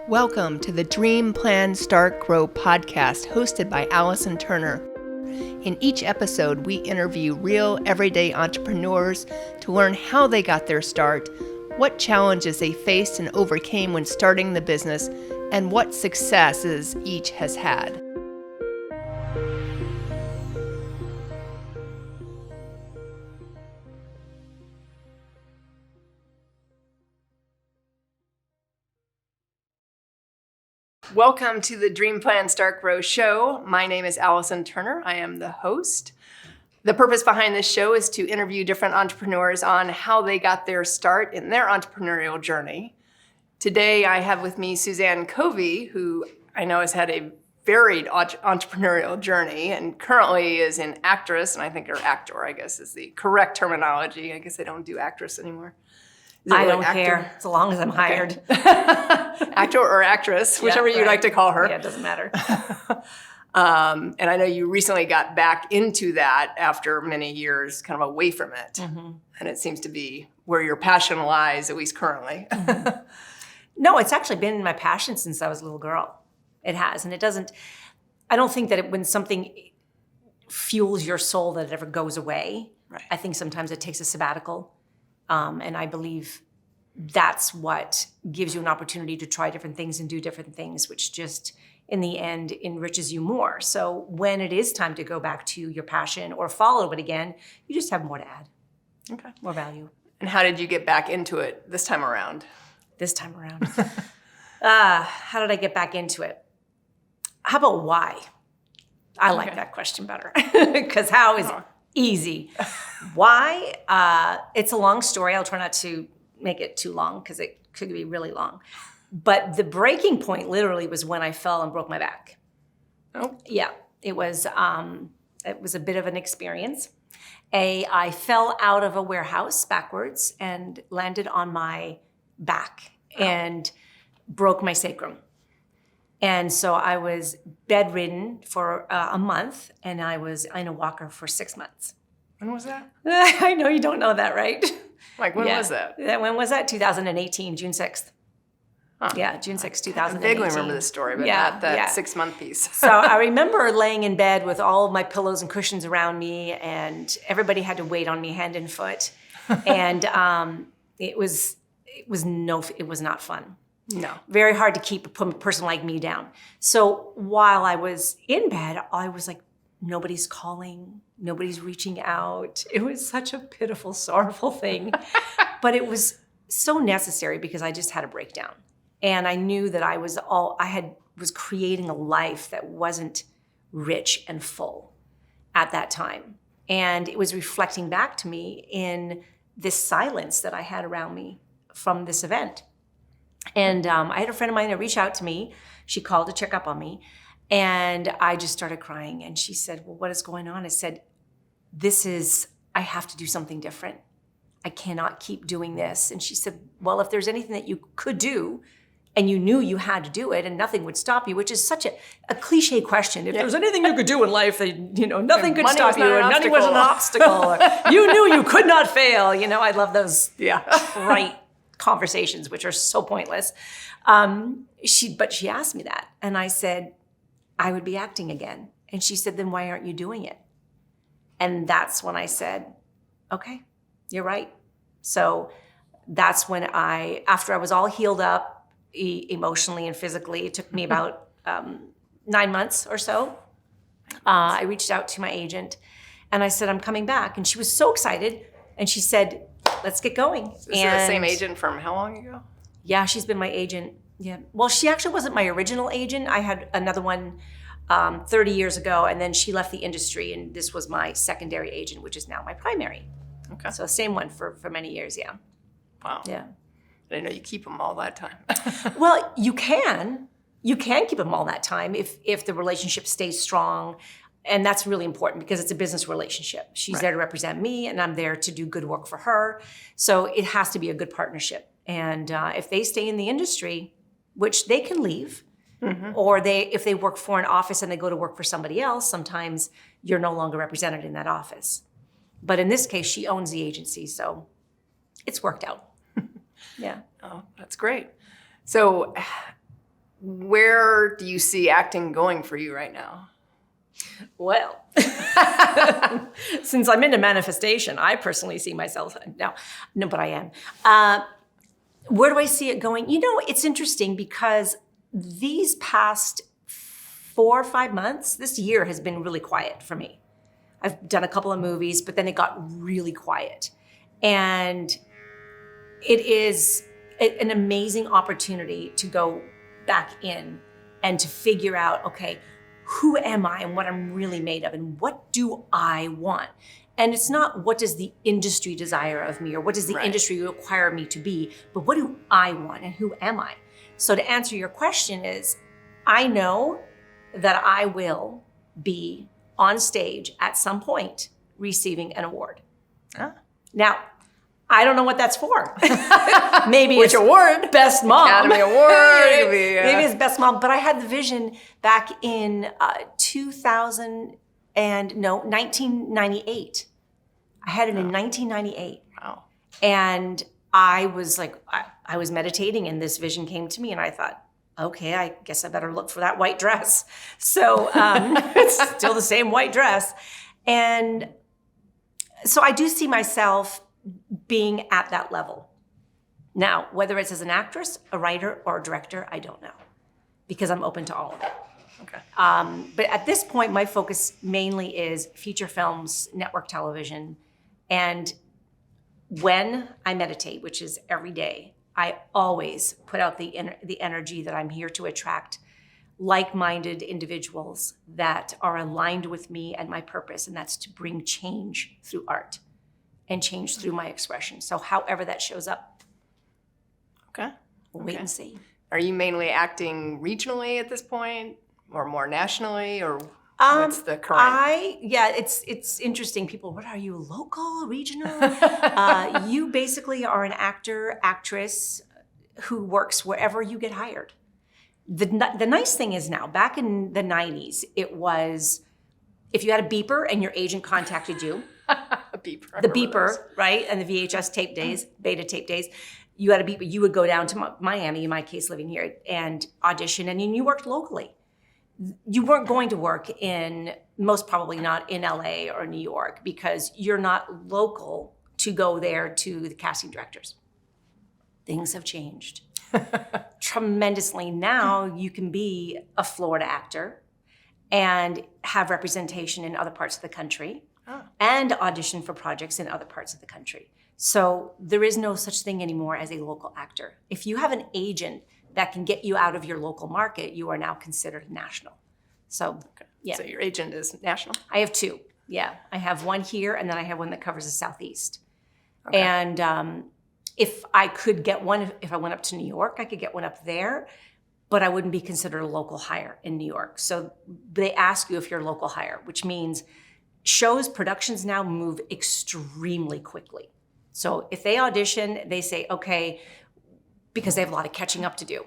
Welcome to the Dream, Plan, Start, Grow podcast hosted by Allison Turner. In each episode, we interview real, everyday entrepreneurs to learn how they got their start, what challenges they faced and overcame when starting the business, and what successes each has had. Welcome to the Dream, Plan, Start, Grow show. My name is Allison Turner. I am the host. The purpose behind this show is to interview different entrepreneurs on how they got their start in their entrepreneurial journey. Today, I have with me Suzanne Kovi, who I know has had a varied entrepreneurial journey and currently is an actress, and I think, or actor, I guess is the correct terminology. I guess they don't do actress anymore. I don't care, as long as I'm hired. Actor or actress, whichever you'd like to call her. Yeah, it doesn't matter. And I know you recently got back into that after many years kind of away from it. Mm-hmm. And it seems to be where your passion lies, at least currently. Mm-hmm. No, it's actually been my passion since I was a little girl. It has. And it doesn't, I don't think that when something fuels your soul that it ever goes away. Right. I think sometimes it takes a sabbatical. And I believe that's what gives you an opportunity to try different things and do different things, which just in the end enriches you more. So when it is time to go back to your passion or follow it again, you just have more to add. Okay. More value. And how did you get back into it this time around? How did I get back into it? How about why? I like that question better because how is easy. Why? It's a long story. I'll try not to make it too long because it could be really long. But the breaking point literally was when I fell and broke my back. Oh. Yeah, it was a bit of an experience. I fell out of a warehouse backwards and landed on my back and broke my sacrum. And so I was bedridden for a month, and I was in a walker for 6 months. When was that? I know you don't know that, right? Like, when was that? When was that? 2018, June 6th. Huh. Yeah, June 6th, 2018. I vaguely remember this story, but not that 6 month piece. So I remember laying in bed with all of my pillows and cushions around me, and everybody had to wait on me hand and foot. And it was not fun. No. Very hard to keep a person like me down. So while I was in bed, I was like, nobody's calling, nobody's reaching out. It was such a pitiful, sorrowful thing. But it was so necessary because I just had a breakdown. And I knew that I was creating a life that wasn't rich and full at that time. And it was reflecting back to me in this silence that I had around me from this event. And I had a friend of mine that reached out to me. She called to check up on me. And I just started crying. And she said, well, what is going on? I said, I have to do something different. I cannot keep doing this. And she said, well, if there's anything that you could do and you knew you had to do it and nothing would stop you, which is such a cliche question. If there's anything you could do in life that, nothing could stop you and money was an obstacle. Or you knew you could not fail. I love those trite conversations, which are so pointless. But she asked me that. And I said, I would be acting again. And she said, then why aren't you doing it? And that's when I said, okay, you're right. So that's when after I was all healed up emotionally and physically, it took me about 9 months or so. I reached out to my agent and I said, I'm coming back. And she was so excited. And she said, let's get going. Is it the same agent from how long ago? Yeah, she's been my agent. Yeah. Well, she actually wasn't my original agent. I had another one 30 years ago, and then she left the industry, and this was my secondary agent, which is now my primary. Okay. So same one for many years, yeah. Wow. Yeah. I didn't know you keep them all that time. Well, you can keep them all that time if the relationship stays strong. And that's really important because it's a business relationship. She's there to represent me, and I'm there to do good work for her. So it has to be a good partnership. And if they stay in the industry, which they can leave, or if they work for an office and they go to work for somebody else, sometimes you're no longer represented in that office. But in this case, she owns the agency, so it's worked out. Yeah. Oh, that's great. So Where do you see acting going for you right now? Well, since I'm into manifestation, I personally see myself, no, but I am. Where do I see it going? It's interesting because these past 4 or 5 months, this year has been really quiet for me. I've done a couple of movies, but then it got really quiet. And it is an amazing opportunity to go back in and to figure out, okay, who am I and what I'm really made of and what do I want? And it's not what does the industry desire of me or what does the industry require me to be, but what do I want and who am I? So to answer your question is, I know that I will be on stage at some point receiving an award. Now, I don't know what that's for. Maybe Which award? Best Mom. Academy Award. Maybe it's Best Mom. But I had the vision back in 1998. I had it in 1998. Wow. And I was like, I was meditating and this vision came to me and I thought, okay, I guess I better look for that white dress. So it's still the same white dress. And so I do see myself being at that level. Now, whether it's as an actress, a writer, or a director, I don't know, because I'm open to all of it. Okay. But at this point, my focus mainly is feature films, network television, and when I meditate, which is every day, I always put out the energy that I'm here to attract like-minded individuals that are aligned with me and my purpose, and that's to bring change through art and change through my expression. So however that shows up, we'll wait and see. Are you mainly acting regionally at this point or more nationally, or what's the current? It's interesting. People, what are you, local, regional? You basically are an actor, actress who works wherever you get hired. The nice thing is now, back in the 90s, it was if you had a beeper and your agent contacted you, the beeper, right? And the VHS tape days, beta tape days, you had a beeper, you would go down to Miami, in my case, living here, and audition, and you worked locally. You weren't going to work most probably not in LA or New York, because you're not local to go there to the casting directors. Things have changed tremendously. Now you can be a Florida actor and have representation in other parts of the country and audition for projects in other parts of the country. So there is no such thing anymore as a local actor. If you have an agent that can get you out of your local market, you are now considered national. So, yeah. So your agent is national? I have 2. Yeah. I have one here, and then I have one that covers the Southeast. Okay. And if I could get one, if I went up to New York, I could get one up there, but I wouldn't be considered a local hire in New York. So they ask you if you're a local hire, which means productions now move extremely quickly. So if they audition, they say, okay, because they have a lot of catching up to do,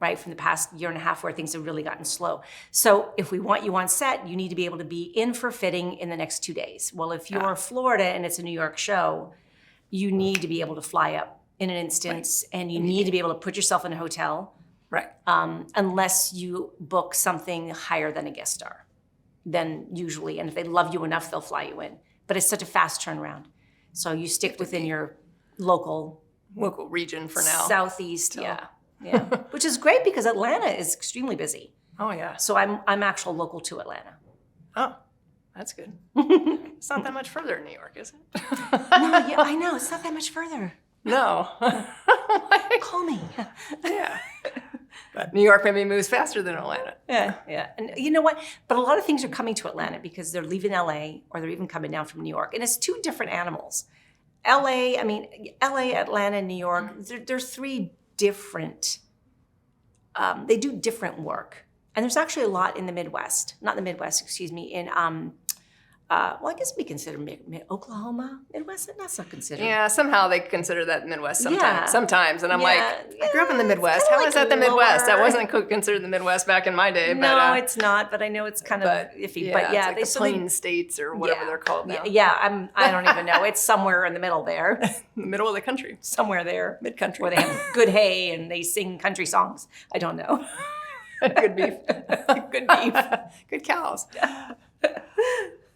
right? From the past year and a half where things have really gotten slow. So if we want you on set, you need to be able to be in for fitting in the next 2 days. Well, if you're Florida and it's a New York show, you need to be able to fly up in an instance, and you need to be able to put yourself in a hotel, right? Unless you book something higher than a guest star, then usually, and if they love you enough, they'll fly you in. But it's such a fast turnaround. So you stick within your local region for now. Southeast, yeah. Which is great because Atlanta is extremely busy. Oh yeah. So I'm actual local to Atlanta. Oh, that's good. It's not that much further in New York, is it? No, yeah, I know. It's not that much further. No. Call me. Yeah. But New York maybe moves faster than Atlanta. Yeah. And you know what? But a lot of things are coming to Atlanta because they're leaving LA or they're even coming down from New York. And it's 2 different animals. LA, Atlanta, New York, they're 3 different, they do different work. And there's actually a lot in the Midwest, not the Midwest, excuse me, in, I guess we consider Oklahoma, Midwest, that's not considered. Yeah, somehow they consider that Midwest sometimes. And I'm like, I grew up in the Midwest. How like is that the Midwest? lower. That wasn't considered the Midwest back in my day. No, it's not, but I know it's kind of iffy. But yeah, it's like the Plain States or whatever they're called now. Yeah, I don't even know. It's somewhere in the middle there. The middle of the country. Somewhere there. Mid-country. Where they have good hay and they sing country songs. I don't know. Good beef. Good beef. Good cows.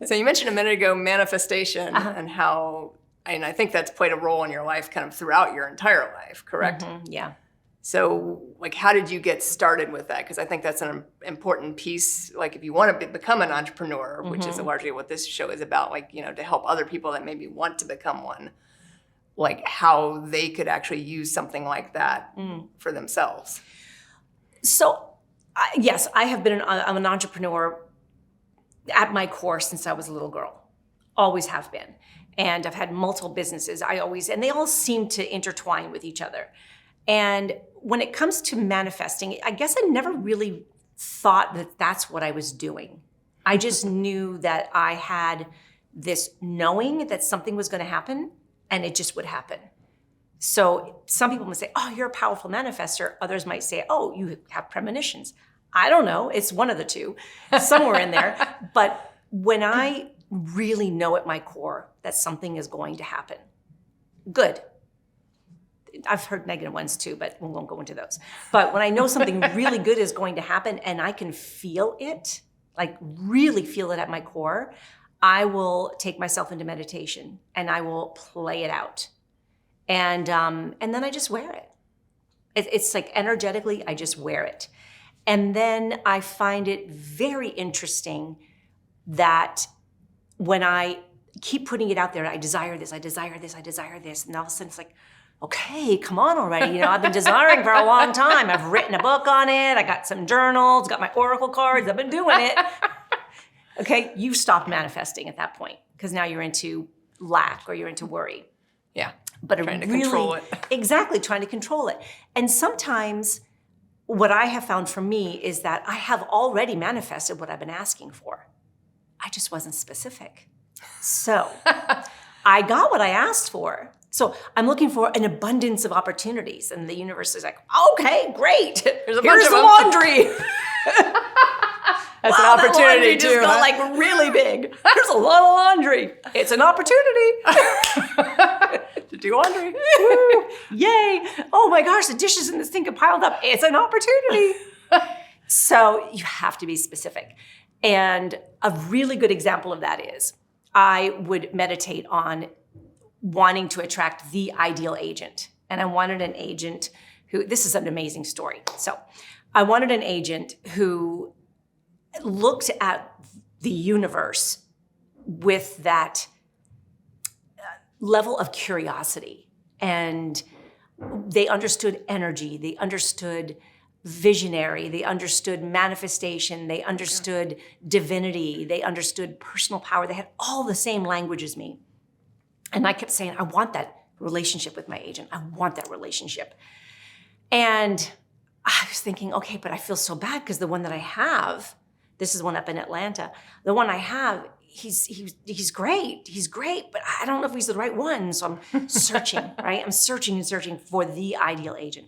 So you mentioned a minute ago manifestation and how, and I think that's played a role in your life kind of throughout your entire life, correct? Yeah. So like, how did you get started with that? Because I think that's an important piece. Like if you want to become an entrepreneur, which is largely what this show is about, like, you know, to help other people that maybe want to become one, like how they could actually use something like that for themselves. So yes, I have been I'm an entrepreneur at my core since I was a little girl. Always have been. And I've had multiple businesses. And they all seem to intertwine with each other. And when it comes to manifesting, I guess I never really thought that that's what I was doing. I just knew that I had this knowing that something was going to happen and it just would happen. So some people might say, oh, you're a powerful manifester. Others might say, oh, you have premonitions. I don't know. It's one of the two, somewhere in there. But when I really know at my core that something is going to happen, good. I've heard negative ones too, but we won't go into those. But when I know something really good is going to happen and I can feel it, like really feel it at my core, I will take myself into meditation and I will play it out. And then I just wear it. It's like energetically, I just wear it. And then I find it very interesting that when I keep putting it out there, I desire this, I desire this, I desire this. And all of a sudden it's like, okay, come on already. You know, I've been desiring for a long time. I've written a book on it. I got some journals, got my oracle cards. I've been doing it. Okay, you've stopped manifesting at that point because now you're into lack or you're into worry. Yeah, but trying to control it. Exactly, trying to control it. And sometimes what I have found for me is that I have already manifested what I've been asking for. I just wasn't specific. So I got what I asked for. So I'm looking for an abundance of opportunities. And the universe is like, okay, great. Here's a bunch of the them. laundry. That's wow, an opportunity that laundry too. Just got like really big. There's a lot of laundry. It's an opportunity. To do laundry. Woo. Yay. Oh my gosh, the dishes in the sink are piled up. It's an opportunity. So you have to be specific. And a really good example of that is I would meditate on wanting to attract the ideal agent. And I wanted an agent who, this is an amazing story. So I wanted an agent who looked at the universe with that level of curiosity. And they understood energy. They understood visionary. They understood manifestation. They understood divinity. They understood personal power. They had all the same language as me. And I kept saying, I want that relationship with my agent. I want that relationship. And I was thinking, okay, but I feel so bad because the one that I have, this is one up in Atlanta, the one I have, he's great. He's great, but I don't know if he's the right one. So I'm searching, right? I'm searching and searching for the ideal agent.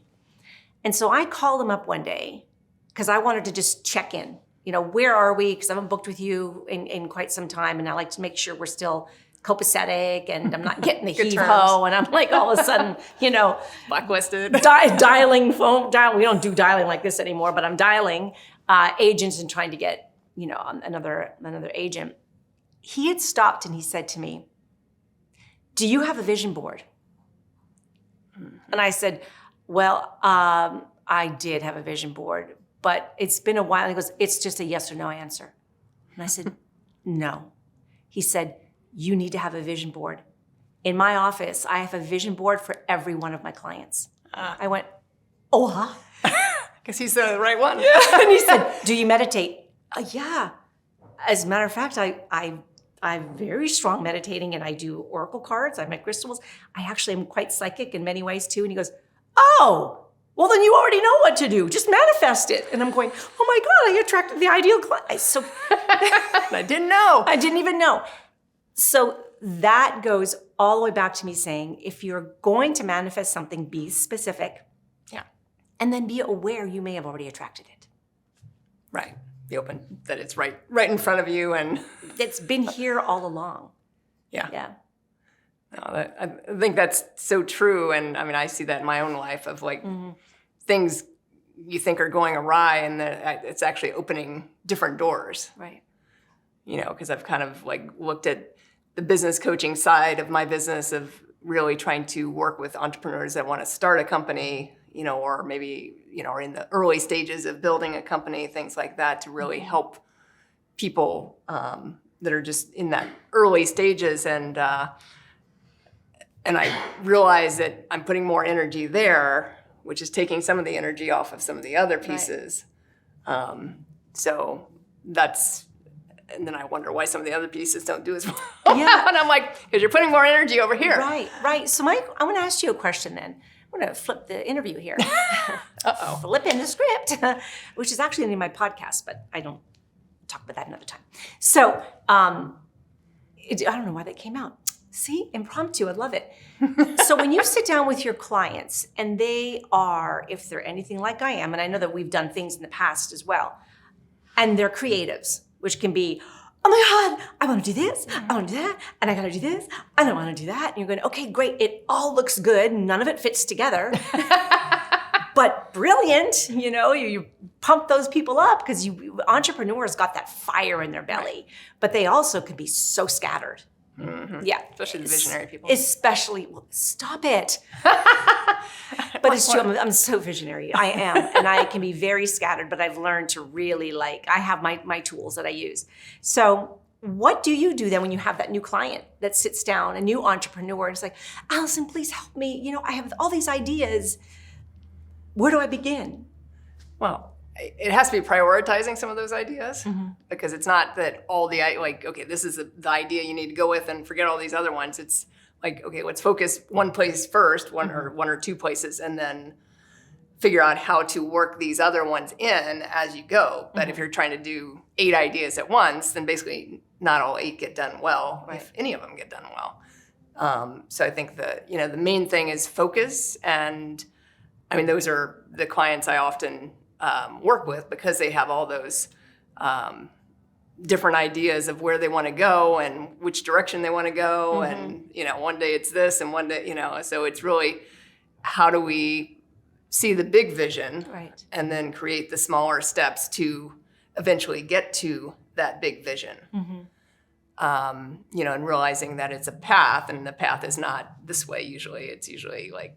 And so I called him up one day because I wanted to just check in. You know, where are we? Because I haven't booked with you in quite some time. And I like to make sure we're still copacetic and I'm not getting the heave-ho. And I'm like all of a sudden, you know, blacklisted. Dialing phone. We don't do dialing like this anymore, but I'm dialing agents and trying to get, you know, another agent. He had stopped and he said to me, do you have a vision board? Mm-hmm. And I said, well, I did have a vision board, but it's been a while. He goes, it's just a yes or no answer. And I said, no. He said, you need to have a vision board. In my office, I have a vision board for every one of my clients. I went, oh, huh? Because he's the right one. Yeah. And he said, do you meditate? Yeah. As a matter of fact, I'm very strong meditating and I do oracle cards. I make crystals. I actually am quite psychic in many ways too. And he goes, oh, well then you already know what to do. Just manifest it. And I'm going, oh my God, I attracted the ideal client. So I didn't know. I didn't even know. So that goes all the way back to me saying, if you're going to manifest something, be specific. Yeah. And then be aware you may have already attracted it. Right. Be open that it's right in front of you and it's been here all along. Yeah. Yeah. No, I think that's so true. And I mean, I see that in my own life of like things you think are going awry, and that it's actually opening different doors. Right. Because I've kind of like looked at the business coaching side of my business of really trying to work with entrepreneurs that want to start a company, or maybe, are in the early stages of building a company, things like that, to really help people that are just in that early stages. And I realize that I'm putting more energy there, which is taking some of the energy off of some of the other pieces. Right. So that's, and then I wonder why some of the other pieces don't do as well. Yeah. And I'm like, because you're putting more energy over here. Right. So I want to ask you a question then. I'm going to flip the interview here. Uh-oh. Flip in the script, which is actually in my podcast, but I don't talk about that another time. So I don't know why that came out. See, impromptu, I love it. So when you sit down with your clients and they are, if they're anything like I am, and I know that we've done things in the past as well, and they're creatives, which can be, oh my God, I want to do this, I want to do that, and I got to do this, and I want to do that. And you're going, okay, great. It all looks good. None of it fits together. But brilliant, you pump those people up because entrepreneurs got that fire in their belly, but they also can be so scattered. Mm-hmm. Yeah. Especially the visionary people. Well, stop it. But it's true. I'm so visionary. I am. And I can be very scattered, but I've learned to really I have my tools that I use. So what do you do then when you have that new client that sits down, a new entrepreneur, and it's like, Allison, please help me. I have all these ideas. Where do I begin? Well, it has to be prioritizing some of those ideas, because it's not that all okay, this is the idea you need to go with and forget all these other ones. It's like, okay, let's focus one place first, one or two places, and then figure out how to work these other ones in as you go. But if you're trying to do 8 ideas at once, then basically not all 8 get done well, if any of them get done well. So I think the main thing is focus. And I mean, those are the clients I often work with, because they have all those different ideas of where they want to go and which direction they want to go. And, one day it's this and one day, so it's really, how do we see the big vision and then create the smaller steps to eventually get to that big vision? And realizing that it's a path, and the path is not this way usually. It's usually like,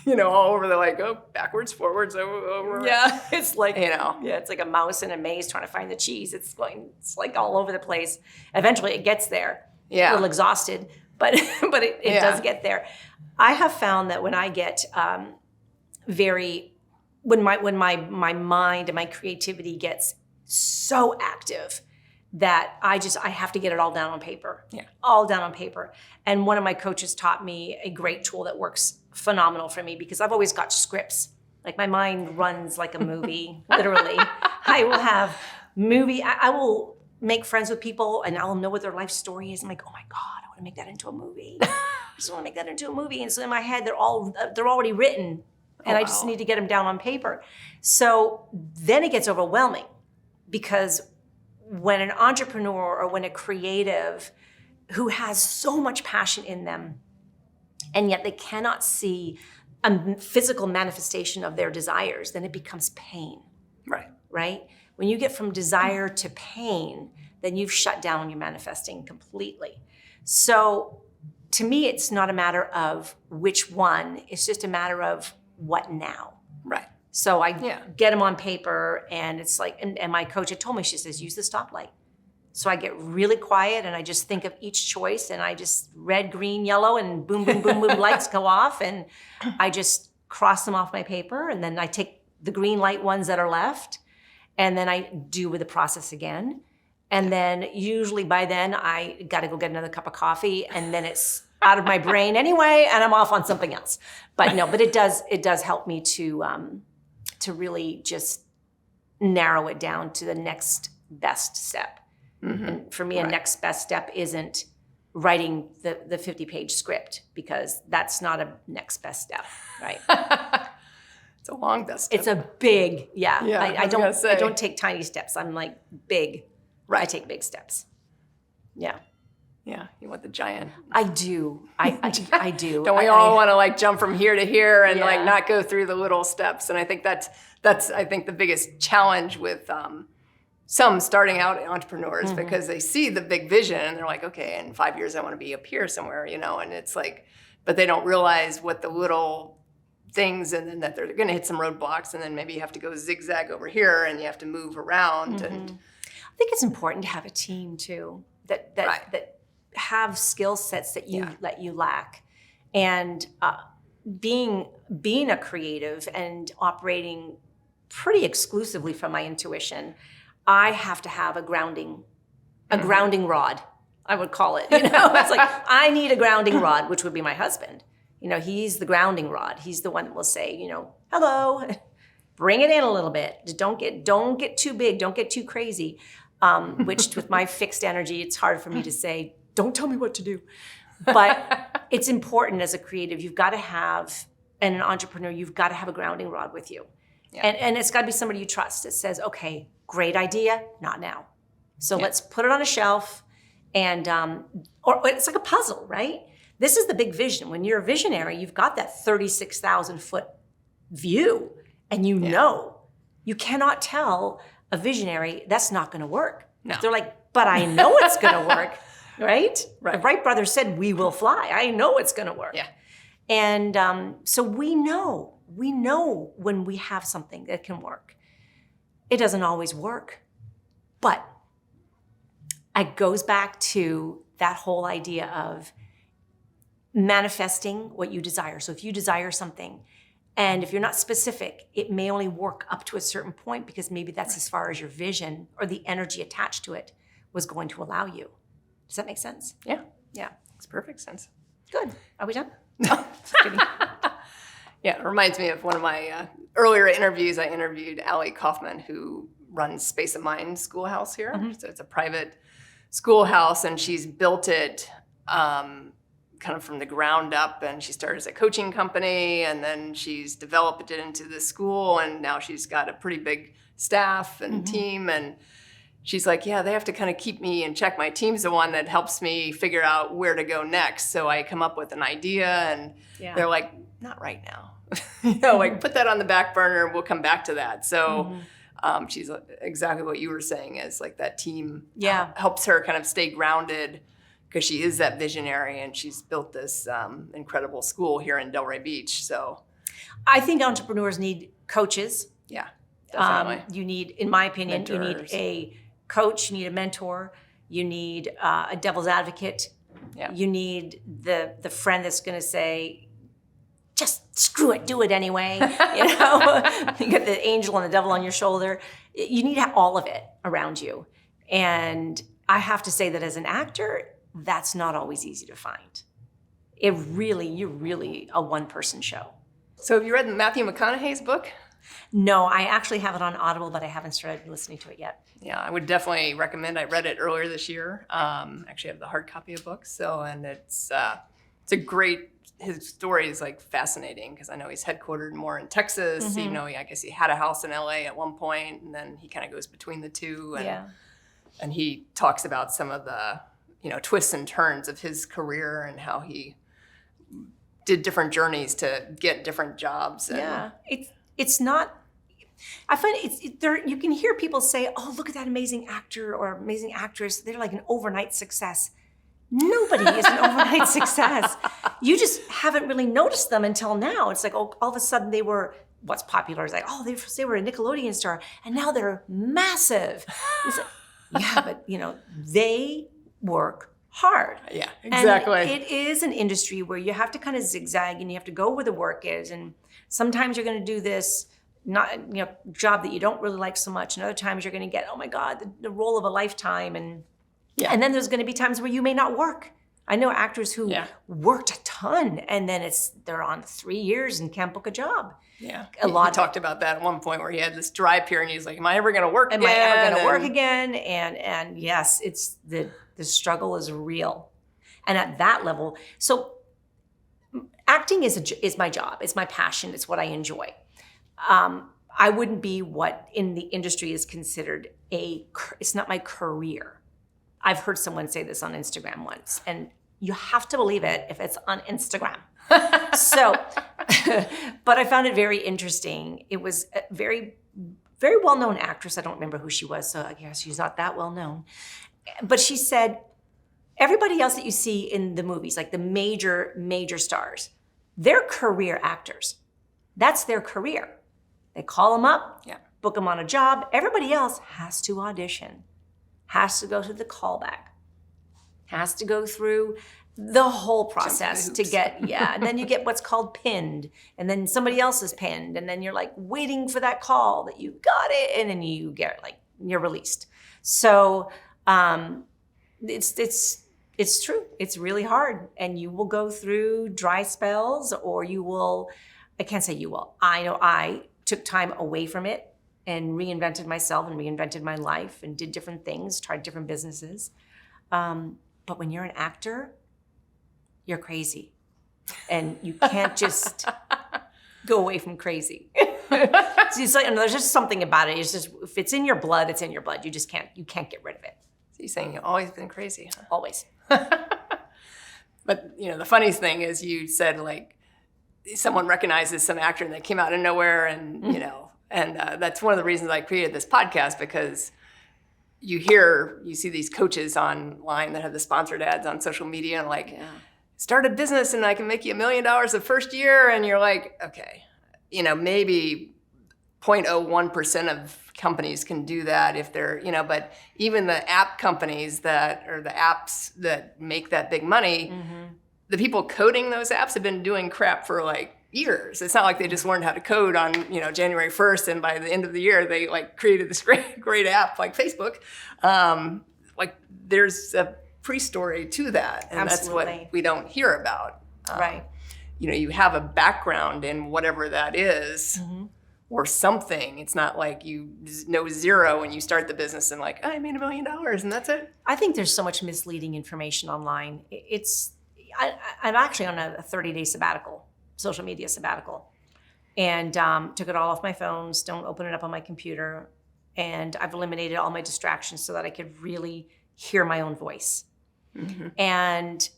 all over the backwards, forwards, over. Yeah, it's like, Yeah, it's like a mouse in a maze trying to find the cheese. It's like all over the place. Eventually it gets there. Yeah. A little exhausted, but it does get there. I have found that when I get when my mind and my creativity gets so active, that I have to get it all down on paper. Yeah. All down on paper. And one of my coaches taught me a great tool that works phenomenal for me, because I've always got scripts. Like, my mind runs like a movie, literally. I will have I will make friends with people and I'll know what their life story is. I'm like, oh my God, I want to make that into a movie. I just want to make that into a movie. And so in my head, they're already written, and I just need to get them down on paper. So then it gets overwhelming, because when an entrepreneur or when a creative who has so much passion in them, and yet they cannot see a physical manifestation of their desires, then it becomes pain. Right? When you get from desire to pain, then you've shut down your manifesting completely. So to me, it's not a matter of which one, it's just a matter of what now. Right. So I get them on paper, and it's like, and my coach had told me, she says, use the stoplight. So I get really quiet and I just think of each choice, and I just red, green, yellow, and boom, boom, boom, boom, lights go off, and I just cross them off my paper, and then I take the green light ones that are left, and then I do with the process again. And then usually by then I got to go get another cup of coffee, and then it's out of my brain anyway, and I'm off on something else. But no, but it does help me to really just narrow it down to the next best step. And for me, a next best step isn't writing the 50-page script, because that's not a next best step, right? It's a long best step. It's a big, I don't take tiny steps. I'm like big. Right. I take big steps. Yeah. Yeah, you want the giant. I do. I do. Don't we all want to like jump from here to here and Yeah. like not go through the little steps? And I think that's I think the biggest challenge with some starting out entrepreneurs, because they see the big vision and they're like, okay, in 5 years I want to be up here somewhere, and it's like, but they don't realize what the little things, and then that they're going to hit some roadblocks, and then maybe you have to go zigzag over here and you have to move around. And I think it's important to have a team too that have skill sets that you lack, and being a creative and operating pretty exclusively from my intuition, I have to have a grounding rod, I would call it. It's like I need a grounding rod, which would be my husband. He's the grounding rod. He's the one that will say, hello, bring it in a little bit. Don't get too big. Don't get too crazy. Which with my fixed energy, it's hard for me to say, don't tell me what to do. But it's important as a creative, you've got to have, and an entrepreneur, you've got to have a grounding rod with you. Yeah. And it's got to be somebody you trust that says, okay, great idea, not now. So let's put it on a shelf. And, or it's like a puzzle, right? This is the big vision. When you're a visionary, you've got that 36,000 foot view, and you cannot tell a visionary that's not going to work. No. They're like, but I know it's going to work, right? The Wright brothers said, we will fly. I know it's going to work. Yeah. And so we know when we have something that can work. It doesn't always work, but it goes back to that whole idea of manifesting what you desire. So if you desire something, and if you're not specific, it may only work up to a certain point, because maybe that's as far as your vision or the energy attached to it was going to allow you. Does that make sense? Yeah. Makes perfect sense. Good. Are we done? No. Just kidding. Yeah, it reminds me of one of my earlier interviews. I interviewed Allie Kaufman, who runs Space of Mind Schoolhouse here. So it's a private schoolhouse, and she's built it kind of from the ground up, and she started as a coaching company, and then she's developed it into the school, and now she's got a pretty big staff and team. And she's like, yeah, they have to kind of keep me in check. My team's the one that helps me figure out where to go next. So I come up with an idea, and they're like, not right now. Like put that on the back burner, we'll come back to that. So she's exactly what you were saying, is like that team helps her kind of stay grounded, because she is that visionary, and she's built this incredible school here in Delray Beach. So I think entrepreneurs need coaches. Yeah, definitely. You need, in my opinion, Mentors. You need a coach, you need a mentor, you need a devil's advocate. Yeah. You need the friend that's going to say, just screw it, do it anyway. You got the angel and the devil on your shoulder. You need all of it around you. And I have to say that as an actor, that's not always easy to find. You're really a one-person show. So have you read Matthew McConaughey's book? No, I actually have it on Audible, but I haven't started listening to it yet. Yeah, I would definitely recommend. I read it earlier this year. Actually, I have the hard copy of the book. So, and it's a great. His story is like fascinating, because I know he's headquartered more in Texas, even though I guess he had a house in LA at one point, and then he kind of goes between the two. And he talks about some of the twists and turns of his career, and how he did different journeys to get different jobs. And it's not. I find there. You can hear people say, "Oh, look at that amazing actor or amazing actress. They're like an overnight success." Nobody is an overnight success. You just haven't really noticed them until now. It's like, all of a sudden they were, what's popular is like, they were a Nickelodeon star, and now they're massive. It's like, but they work hard. Yeah, exactly. And it is an industry where you have to kind of zigzag, and you have to go where the work is. And sometimes you're going to do this job that you don't really like so much, and other times you're going to get, oh my God, the role of a lifetime. And then there's going to be times where you may not work. I know actors who worked a ton, and then they're on 3 years and can't book a job. Yeah, he talked about that at one point, where he had this dry period, and he's like, "Am I ever going to work again? Am I ever going to work again?" And yes, it's the struggle is real, and at that level, so acting is my job. It's my passion. It's what I enjoy. I wouldn't be what in the industry is considered it's not my career. I've heard someone say this on Instagram once, and you have to believe it if it's on Instagram. So, but I found it very interesting. It was a very, very well-known actress. I don't remember who she was, so I guess she's not that well-known. But she said, everybody else that you see in the movies, like the major stars, they're career actors. That's their career. They call them up, book them on a job. Everybody else has to audition, has to go through the callback, has to go through the whole process to get, and then you get what's called pinned, and then somebody else is pinned, and then you're like waiting for that call that you got it, and then you get like, you're released. So it's true. It's really hard, and you will go through dry spells, or you will, I can't say you will. I know I took time away from it and reinvented myself and reinvented my life and did different things, tried different businesses. But when you're an actor, you're crazy, and you can't just go away from crazy. It's like, there's just something about it. It's just, if it's in your blood, it's in your blood. You can't get rid of it. So you're saying you've always been crazy, huh? Always. But the funniest thing is you said like someone recognizes some actor and they came out of nowhere, and and that's one of the reasons I created this podcast, because you see these coaches online that have the sponsored ads on social media and like, start a business and I can make you $1 million the first year. And you're like, okay, maybe 0.01% of companies can do that if they're, but even the app companies or the apps that make that big money, the people coding those apps have been doing crap for like years. It's not like they just learned how to code on, January 1st. And by the end of the year, they like created this great app like Facebook. Like there's a pre-story to that. And Absolutely. That's what we don't hear about. Right. You have a background in whatever that is, or something. It's not like you know zero and you start the business and like, I made $1 million and that's it. I think there's so much misleading information online. I'm actually on a 30-day sabbatical, social media sabbatical, and took it all off my phones, don't open it up on my computer, and I've eliminated all my distractions so that I could really hear my own voice. And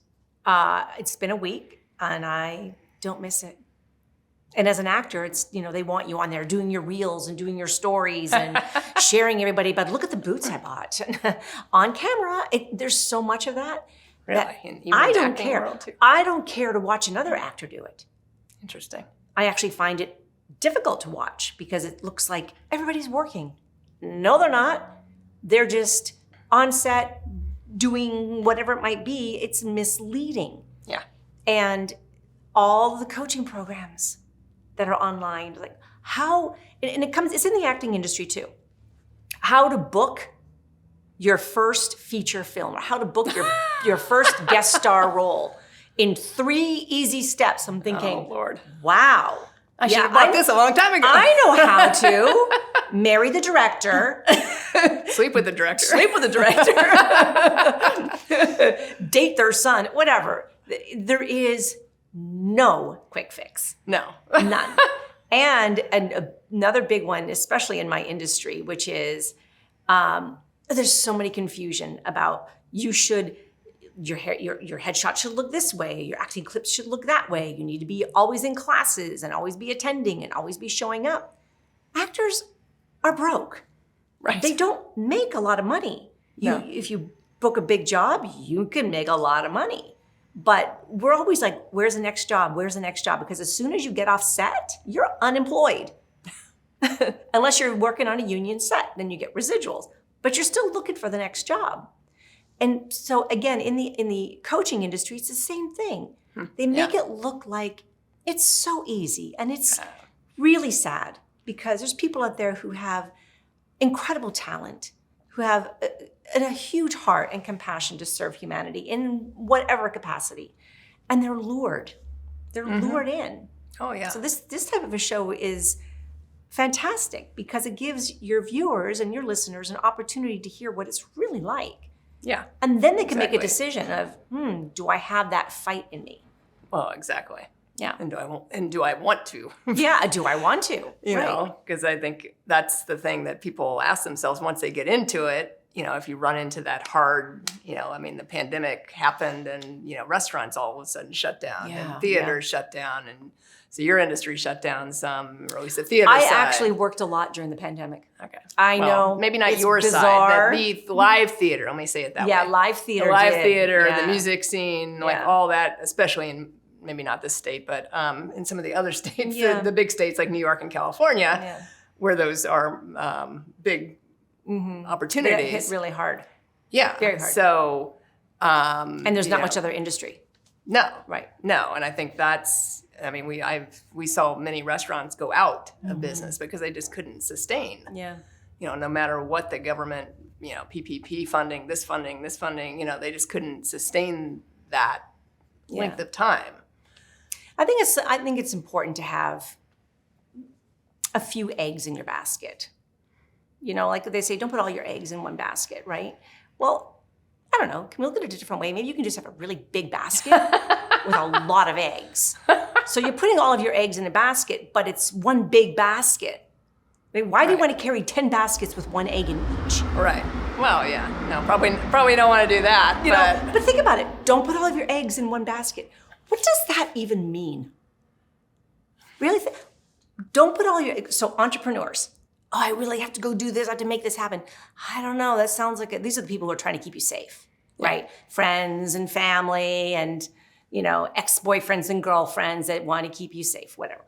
it's been a week, and I don't miss it. And as an actor, it's, they want you on there doing your reels and doing your stories and sharing everybody, but look at the boots I bought. On camera, there's so much of that. Really? That And even I the don't acting care. world, too. I don't care to watch another actor do it. Interesting. I actually find it difficult to watch because it looks like everybody's working. No, they're not. They're just on set doing whatever it might be. It's misleading. Yeah. And all the coaching programs that are online, like how, and it's in the acting industry too. How to book your first feature film, or how to book your first guest star role in 3 easy steps. I'm thinking, Oh, Lord. wow. I should have bought this a long time ago. I know how to marry the director, Sleep with the director. sleep with the director, date their son, whatever. There is no quick fix. No. None. And another big one, especially in my industry, which is there's so many confusion about your headshot should look this way, your acting clips should look that way. You need to be always in classes and always be attending and always be showing up. Actors are broke. Right. They don't make a lot of money. No. If you book a big job, you can make a lot of money. But we're always like, where's the next job? Where's the next job? Because as soon as you get off set, you're unemployed. Unless you're working on a union set, then you get residuals. But you're still looking for the next job. And so again, in the coaching industry, it's the same thing. They make it look like it's so easy. And it's really sad because there's people out there who have incredible talent, who have a huge heart and compassion to serve humanity in whatever capacity. And they're lured. They're lured in. Oh, yeah. So this type of a show is fantastic because it gives your viewers and your listeners an opportunity to hear what it's really like. Yeah. And then they can make a Exactly. decision of, do I have that fight in me? Well, exactly. Yeah. And do I want to? Yeah. Do I want to? You know, because I think that's the thing that people ask themselves once they get into it. You know, if you run into that hard, I mean, the pandemic happened and, restaurants all of a sudden shut down and theaters shut down. And so your industry shut down some, or at least the theater side. I actually worked a lot during the pandemic. Okay. I know. Maybe not it's your bizarre. side, the live theater. Let me say it that way. Yeah, live theater. The live did. theater, Yeah. the music scene, like all that, especially in maybe not this state, but in some of the other states, the big states like New York and California, where those are big opportunities. They hit really hard. Yeah. Very hard. So, and there's not much other industry. No. Right. No. And I think we saw many restaurants go out of business because they just couldn't sustain. Yeah. No matter what the government, PPP funding, this funding, they just couldn't sustain that length of time. I think it's important to have a few eggs in your basket. Like they say, don't put all your eggs in one basket, right? Well, I don't know. Can we look at it a different way? Maybe you can just have a really big basket with a lot of eggs. So you're putting all of your eggs in a basket, but it's one big basket. I mean, why do you want to carry 10 baskets with one egg in each? Right. Well, yeah. No, probably don't want to do that. But think about it. Don't put all of your eggs in one basket. What does that even mean? Really? Don't put all your eggs. So entrepreneurs. Oh, I really have to go do this. I have to make this happen. I don't know. That sounds like these are the people who are trying to keep you safe, right? Friends and family and, ex-boyfriends and girlfriends that want to keep you safe, whatever.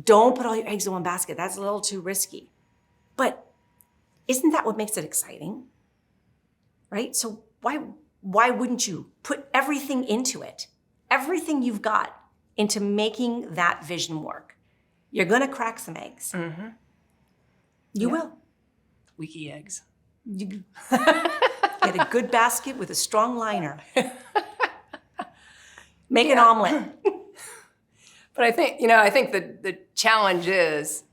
Don't put all your eggs in one basket. That's a little too risky. But isn't that what makes it exciting? Right? So why wouldn't you put everything into it? Everything you've got into making that vision work. You're going to crack some eggs. Mm-hmm. You will. Leaky eggs. You get a good basket with a strong liner. Make an omelet. But I think the challenge is,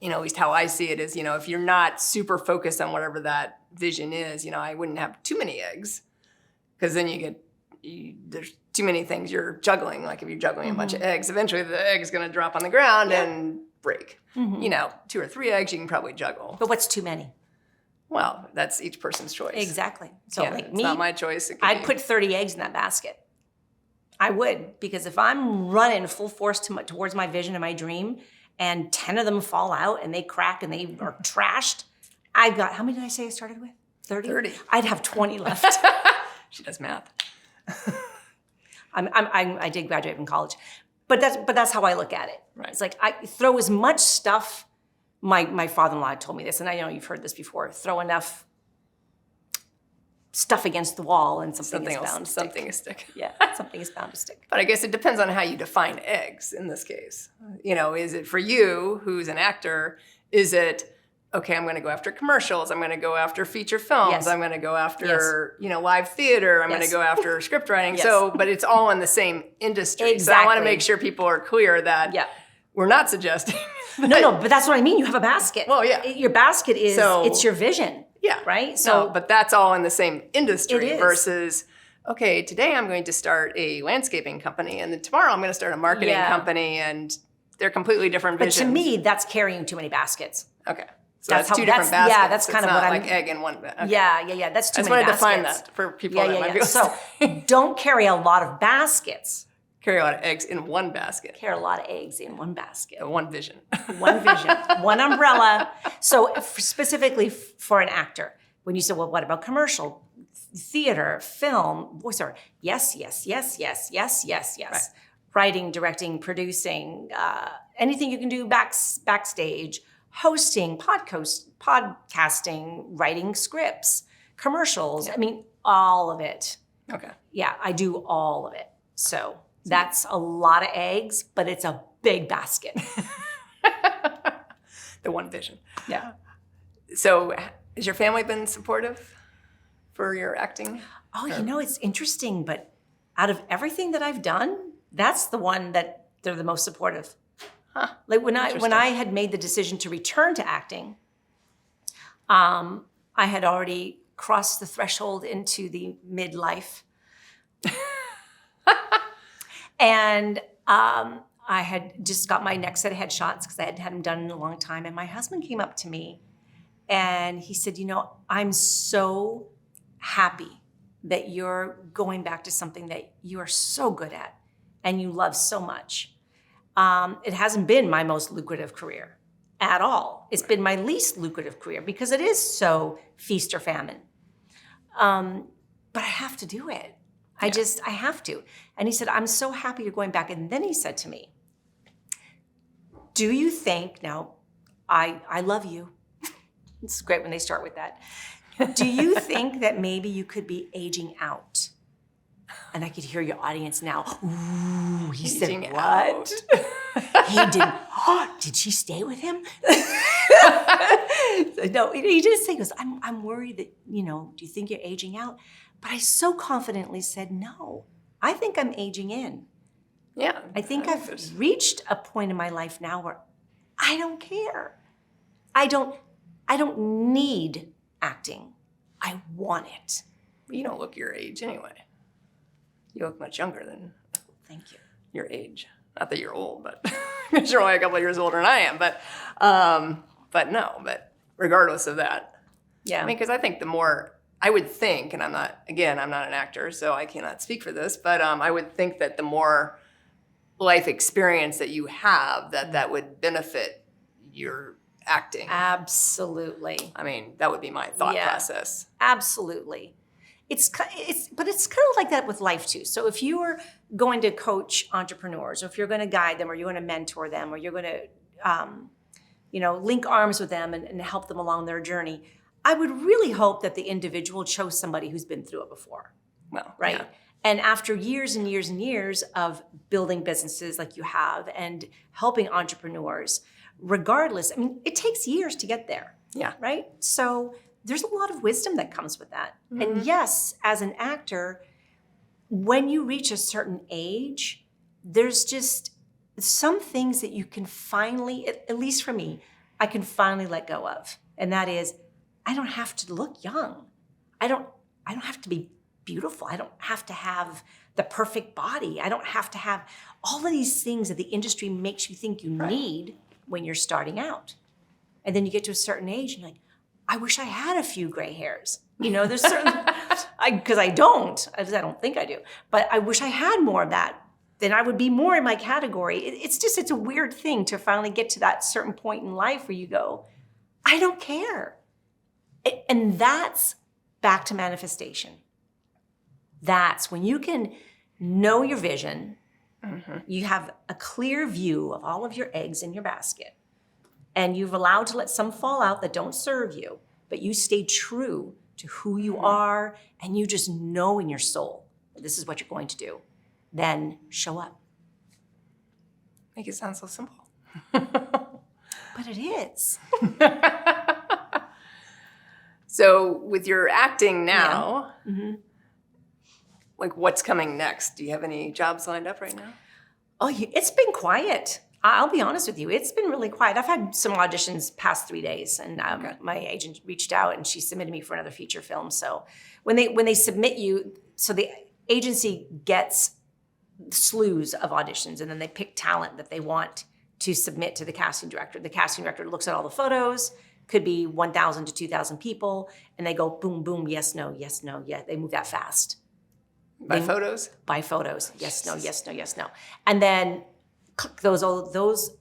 at least how I see it is, if you're not super focused on whatever that vision is, I wouldn't have too many eggs because then there's too many things you're juggling. Like if you're juggling a bunch of eggs, eventually the egg's going to drop on the ground and break. 2 or 3 eggs you can probably juggle. But what's too many? Well, that's each person's choice. Exactly. So like it's me, not my choice. I'd put 30 eggs in that basket. I would, because if I'm running full force towards my vision and my dream and 10 of them fall out and they crack and they are trashed, I've got, how many did I say I started with? 30? 30. I'd have 20 left. She does math. I did graduate from college, but that's how I look at it. Right. It's like I throw as much stuff. My father-in-law told me this, and I know you've heard this before. Throw enough stuff against the wall, and something is bound to stick. Something is stick. Yeah, something is bound to stick. But I guess it depends on how you define eggs in this case. Is it for you, who's an actor? Is it okay? I'm going to go after commercials. I'm going to go after feature films. Yes. I'm going to go after live theater. I'm going to go after script writing. Yes. So, but it's all in the same industry. Exactly. So I want to make sure people are clear that we're not suggesting. No, but that's what I mean. You have a basket. Well, yeah. Your basket is, it's your vision. Yeah. Right? So, but that's all in the same industry It is. versus, okay, today I'm going to start a landscaping company and then tomorrow I'm going to start a marketing company and they're completely different visions. But to me, that's carrying too many baskets. Okay. So that's two different baskets. Yeah, that's kind of what I'm... like egg in one basket. Okay. Yeah. That's too many baskets. I just want to define that for people that might be So don't carry a lot of baskets. Carry a lot of eggs in one basket. Carry a lot of eggs in one basket. One vision. One vision. One umbrella. So specifically for an actor, when you say, well, what about commercial, theater, film, voiceover? Yes. Right. Writing, directing, producing, anything you can do backstage, hosting, podcasting, writing scripts, commercials. Yeah. I mean, all of it. Okay. Yeah, I do all of it. So that's a lot of eggs, but it's a big basket. The one vision. Yeah. So has your family been supportive for your acting? Oh, it's interesting, but out of everything that I've done, that's the one that they're the most supportive. Huh. Like when I had made the decision to return to acting, I had already crossed the threshold into the midlife. And I had just got my next set of headshots because I hadn't had them done in a long time. And my husband came up to me and he said, I'm so happy that you're going back to something that you are so good at and you love so much. It hasn't been my most lucrative career at all. It's been my least lucrative career because it is so feast or famine. But I have to do it. I have to. And he said, I'm so happy you're going back. And then he said to me, do you think, now I love you. It's great when they start with that. Do you think that maybe you could be aging out? And I could hear your audience now. Ooh, he Aging said, what? He didn't. Did she stay with him? No, he didn't say, he goes, I'm worried that, do you think you're aging out? But I so confidently said, no, I think I'm aging in. Yeah. I think I've reached a point in my life now where I don't care. I don't need acting. I want it. You don't look your age anyway. You look much younger than Thank you. your age. Not that you're old, but because you're only a couple of years older than I am. But regardless of that. Yeah. I mean, because I think the more, I would think, and I'm not an actor, so I cannot speak for this, but I would think that the more life experience that you have, that would benefit your acting. Absolutely. I mean, that would be my thought process. Absolutely. But it's kind of like that with life too. So if you are going to coach entrepreneurs, or if you're going to guide them, or you're going to mentor them, or you're going to, link arms with them and help them along their journey, I would really hope that the individual chose somebody who's been through it before. Well, right? Yeah. And after years and years and years of building businesses like you have and helping entrepreneurs, regardless, I mean, it takes years to get there. Yeah. Right? So there's a lot of wisdom that comes with that. Mm-hmm. And yes, as an actor, when you reach a certain age, there's just some things that you can finally, at least for me, I can finally let go of. And that is, I don't have to look young. I don't have to be beautiful. I don't have to have the perfect body. I don't have to have all of these things that the industry makes you think you need when you're starting out. And then you get to a certain age and you're like, I wish I had a few gray hairs. There's certain, because I don't think I do, but I wish I had more of that. Then I would be more in my category. It's a weird thing to finally get to that certain point in life where you go, I don't care. And that's back to manifestation. That's when you can know your vision, you have a clear view of all of your eggs in your basket, and you've allowed to let some fall out that don't serve you, but you stay true to who you are, and you just know in your soul that this is what you're going to do. Then show up. Make it sound so simple. But it is. So with your acting now, like what's coming next? Do you have any jobs lined up right now? Oh, it's been quiet. I'll be honest with you. It's been really quiet. I've had some auditions past 3 days, and my agent reached out and she submitted me for another feature film. So when they submit you, so the agency gets slews of auditions, and then they pick talent that they want to submit to the casting director. The casting director looks at all the photos, could be 1,000 to 2,000 people, and they go boom, boom, yes, no, yeah. They move that fast. By photos? By photos. Yes, no, yes, no, yes, no. And then those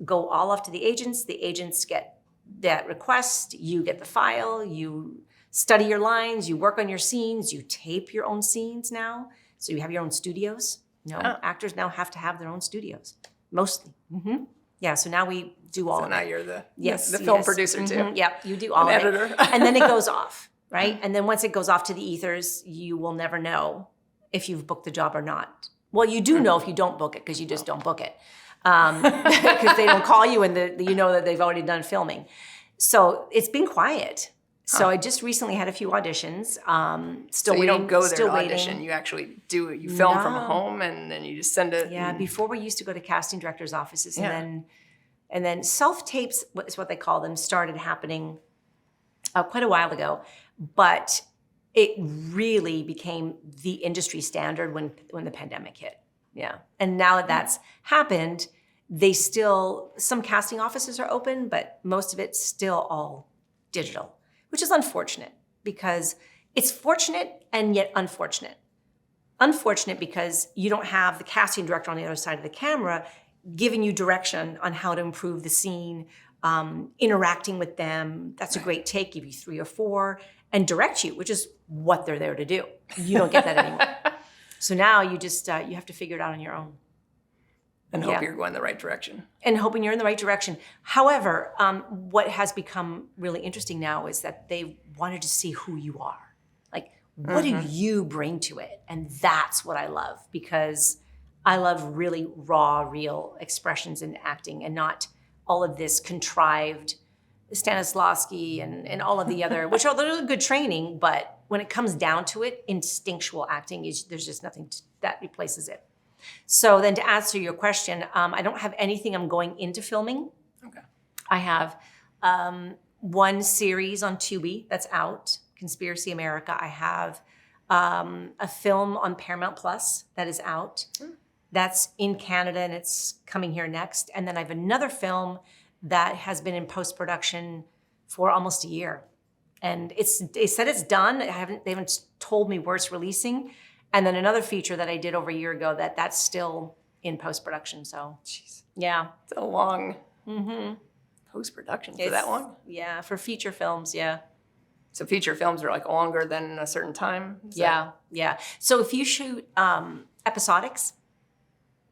go all off to the agents. The agents get that request. You get the file. You study your lines. You work on your scenes. You tape your own scenes now. So you have your own studios. Actors now have to have their own studios, mostly. Mm-hmm. Yeah, so now we do all of it. So now you're the film producer too. Mm-hmm. Yep, you do all An of editor. it. And then it goes off, right? And then once it goes off to the ethers, you will never know if you've booked the job or not. Well, you do know if you don't book it, because you just don't book it. Because they don't call you and you know that they've already done filming. So it's been quiet. So I just recently had a few auditions. Still waiting. You don't go there still to audition. waiting. You actually do it. You film from home and then you just send it. Yeah, before we used to go to casting directors' offices, and then self-tapes is what they call them, started happening quite a while ago. But it really became the industry standard when the pandemic hit. Yeah. And now that that's happened, some casting offices are open, but most of it's still all digital, which is unfortunate because it's fortunate and yet unfortunate. Unfortunate because you don't have the casting director on the other side of the camera giving you direction on how to improve the scene, interacting with them. That's a great take, give you 3 or 4, and direct you, which is what they're there to do. You don't get that anymore. So now you just, you have to figure it out on your own. And hope you're going the right direction. And hoping you're in the right direction. However, what has become really interesting now is that they wanted to see who you are. Like, what do you bring to it? And that's what I love, because I love really raw, real expressions in acting and not all of this contrived Stanislavski and all of the other, which are really good training, but when it comes down to it, instinctual acting, there's just nothing that replaces it. So then to answer your question, I don't have anything I'm going into filming. Okay. I have one series on Tubi that's out, Conspiracy America. I have a film on Paramount Plus that is out. That's in Canada and it's coming here next. And then I have another film that has been in post-production for almost a year. And they said it's done. They haven't told me where it's releasing. And then another feature that I did over a year ago that's still in post-production. So, jeez, yeah. It's a long post-production for that long? Yeah, for feature films, yeah. So feature films are like longer than a certain time? Yeah. So if you shoot episodics,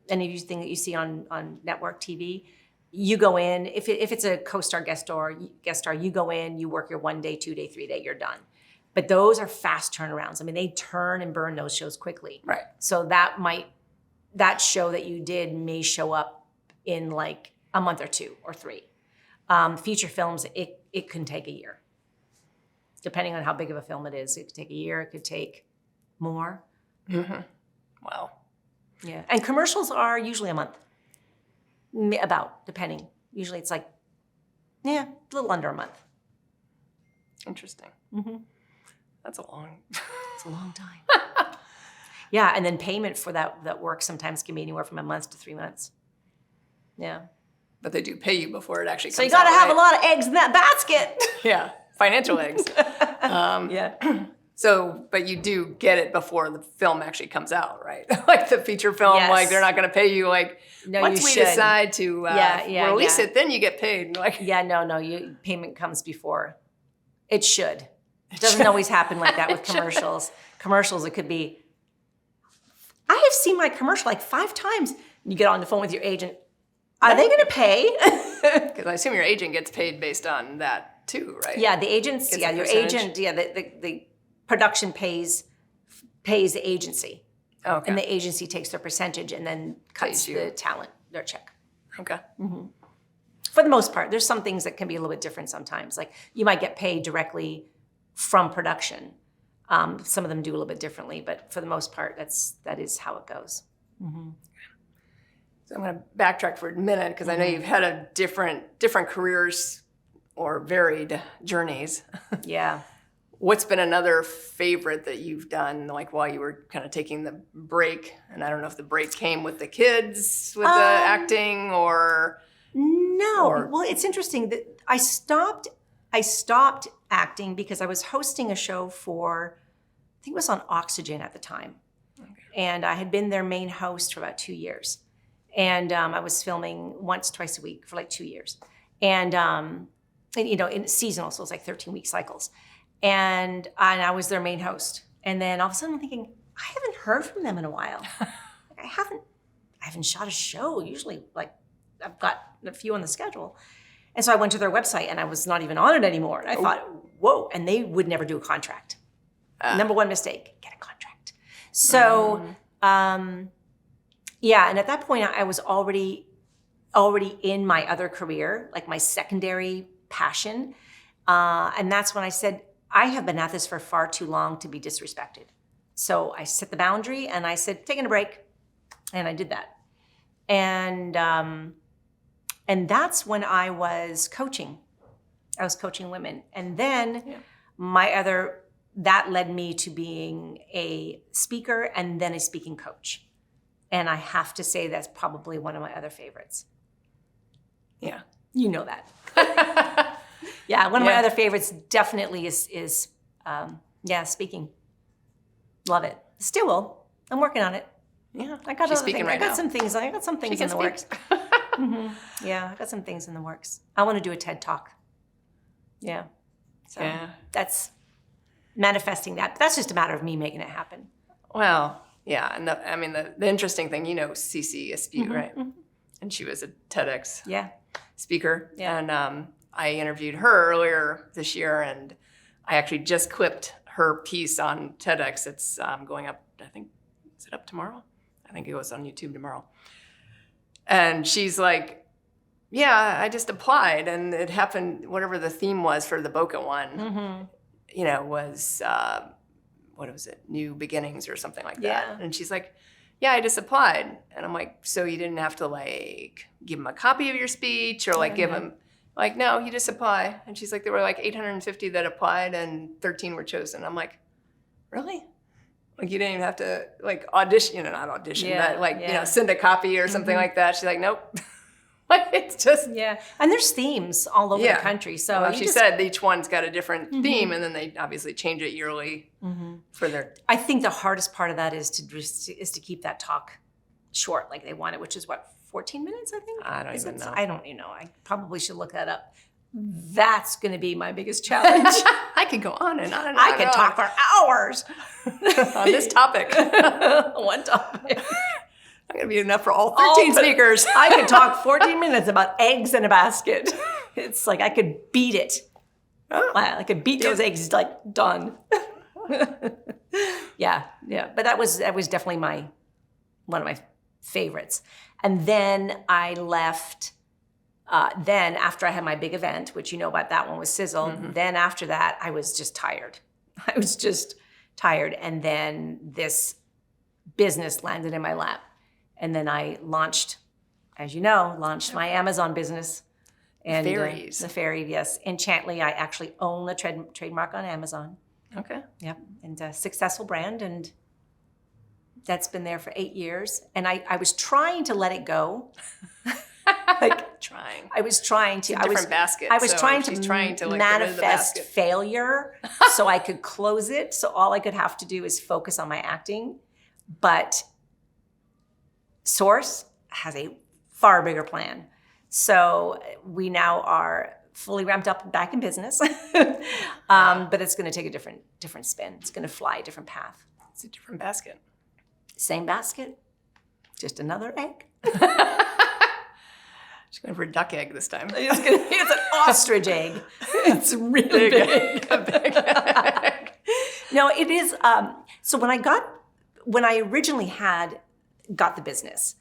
any of you thing that you see on network TV, you go in, if it's a co-star guest star, you go in, you work your 1 day, 2 day, 3 day, you're done. But those are fast turnarounds. I mean, they turn and burn those shows quickly. Right. So that show that you did may show up in like a month or 2 or 3. Feature films, it can take a year. Depending on how big of a film it is. It could take a year, it could take more. Wow. Yeah. And commercials are usually a month. About, depending. Usually it's like, a little under a month. Interesting. That's a long... It's a long time. Yeah, and then payment for that work sometimes can be anywhere from a month to 3 months. Yeah. But they do pay you before it actually comes out. So you got to have a lot of eggs in that basket. Yeah, financial eggs. Yeah. So, but you do get it before the film actually comes out, right? Like the feature film, Yes. like they're not going to pay you like, No, once you we should. decide to release it, then you get paid. Like, Yeah, no, payment comes before. It should. It doesn't always happen like that with commercials. Commercials, it could be, I have seen my commercial like 5 times. You get on the phone with your agent. Are they going to pay? because I assume your agent gets paid based on that too, right? Yeah, the agents, Gets your a percentage? agent, the production pays the agency. Okay. And the agency takes their percentage and then cuts Pays you. the talent, their check. Okay. For the most part, there's some things that can be a little bit different sometimes. Like you might get paid directly from production. Some of them do a little bit differently, but for the most part, that is how it goes. So I'm going to backtrack for a minute because I know you've had a different careers or varied journeys. Yeah. What's been another favorite that you've done, like while you were kind of taking the break? And I don't know if the break came with the kids, with the acting, or No. Well, it's interesting that I stopped acting because I was hosting a show for, I think it was on Oxygen at the time. Okay. And I had been their main host for about 2 years. And I was filming once, twice a week for like 2 years. And in seasonal, so it was like 13-week cycles. And I was their main host. And then all of a sudden I'm thinking, I haven't heard from them in a while. I haven't shot a show. Usually like I've got a few on the schedule. And so I went to their website and I was not even on it anymore. And I thought, whoa, and they would never do a contract. Number one mistake, get a contract. So, yeah, and at that point I was already in my other career, like my secondary passion. And that's when I said, I have been at this for far too long to be disrespected. So I set the boundary and I said, taking a break. And I did that. And that's when I was coaching. I was coaching women. And then that led me to being a speaker and then a speaking coach. And I have to say that's probably one of my other favorites. Yeah. You know that. Yeah, one of my other favorites definitely is speaking. Love it. Still will. I'm working on it. Yeah. I got She's other speaking things. right now. I got some things in the works. Yeah, I got some things in the works. I want to do a TED Talk. Yeah. So that's manifesting that. But that's just a matter of me making it happen. Well, yeah. And the interesting thing, Cece Askew, right? Mm-hmm. And she was a TEDx speaker. Yeah. And I interviewed her earlier this year, and I actually just clipped her piece on TEDx. It's going up, I think, is it up tomorrow? I think it goes on YouTube tomorrow. And she's like, yeah, I just applied, and it happened, whatever the theme was for the Boca one, was, what was it, New Beginnings or something like that. Yeah. And she's like, yeah, I just applied. And I'm like, so you didn't have to give them a copy of your speech or give them, no, you just apply. And she's like, there were 850 that applied and 13 were chosen. I'm like, really? You didn't even have to audition, not audition, but send a copy or something like that. She's like, nope. It's just. Yeah. And there's themes all over the country. So she said each one's got a different theme, and then they obviously change it yearly for their. I think the hardest part of that is to keep that talk short like they want it, which is 14 minutes, I think? I don't even know. I don't even know. I probably should look that up. That's going to be my biggest challenge. I could go on and on and on. I could talk for hours on this topic. One topic. I'm going to be enough for all 13 speakers. I could talk 14 minutes about eggs in a basket. It's I could beat it. Oh. I could beat those eggs done. Yeah. But that was definitely one of my favorites. And then I left. Then after I had my big event, which you know about that one was Sizzle, then after that, I was just tired. I was just tired. And then this business landed in my lap. And then I launched, as you know, my Amazon business. And Fairies. The Fairy, yes. Enchantly, I actually own a trademark on Amazon. Okay. Yep. And a successful brand. And that's been there for 8 years. And I was trying to let it go. I was trying to. It's a different basket. I was trying to manifest failure so I could close it. So all I could have to do is focus on my acting. But Source has a far bigger plan. So we now are fully ramped up back in business. But it's going to take a different spin. It's going to fly a different path. It's a different basket. Same basket, just another egg. She's going for a duck egg this time. It's an ostrich egg. It's really big. A big egg. No, it is. So when I originally got the business,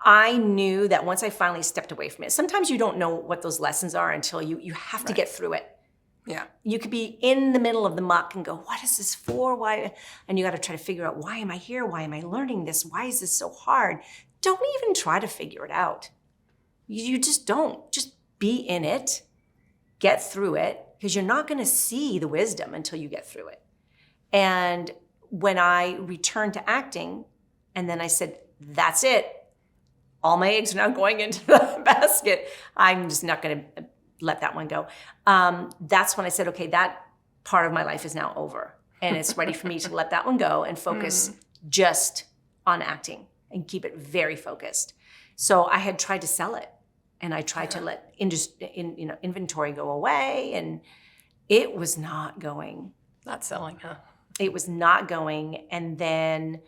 I knew that once I finally stepped away from it, sometimes you don't know what those lessons are until you have to get through it. Yeah. You could be in the middle of the muck and go, what is this for? Why? And you got to try to figure out, why am I here? Why am I learning this? Why is this so hard? Don't even try to figure it out. You just don't. Just be in it, get through it, because you're not going to see the wisdom until you get through it. And when I returned to acting, and then I said, that's it. All my eggs are now going into the basket. I'm just not going to let that one go. That's when I said, okay, that part of my life is now over. And it's ready for me to let that one go and focus just on acting and keep it very focused. So I had tried to sell it. And I tried to let inventory go away, and it was not going. Not selling, huh? It was not going. And then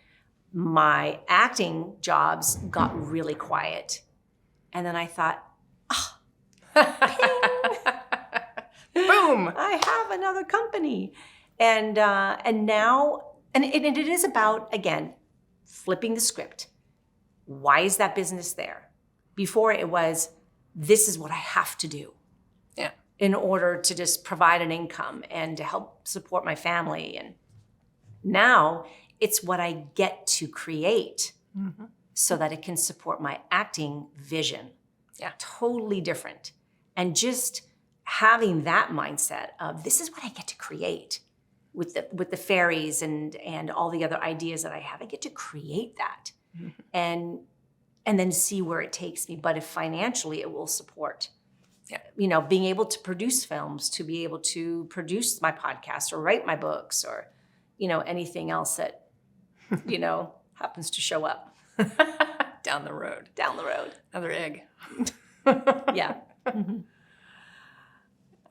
my acting jobs got really quiet. And then I thought, boom! I have another company. And now, and it is about, again, flipping the script. Why is that business there? Before it was, this is what I have to do in order to just provide an income and to help support my family. And now it's what I get to create so that it can support my acting vision. Yeah, totally different. And just having that mindset of, this is what I get to create with the fairies and all the other ideas that I have. I get to create that. And and then see where it takes me. But if financially it will support, Yeah. Being able to produce films, to be able to produce my podcast or write my books or, anything else that, happens to show up Down the road. Another egg. Yeah.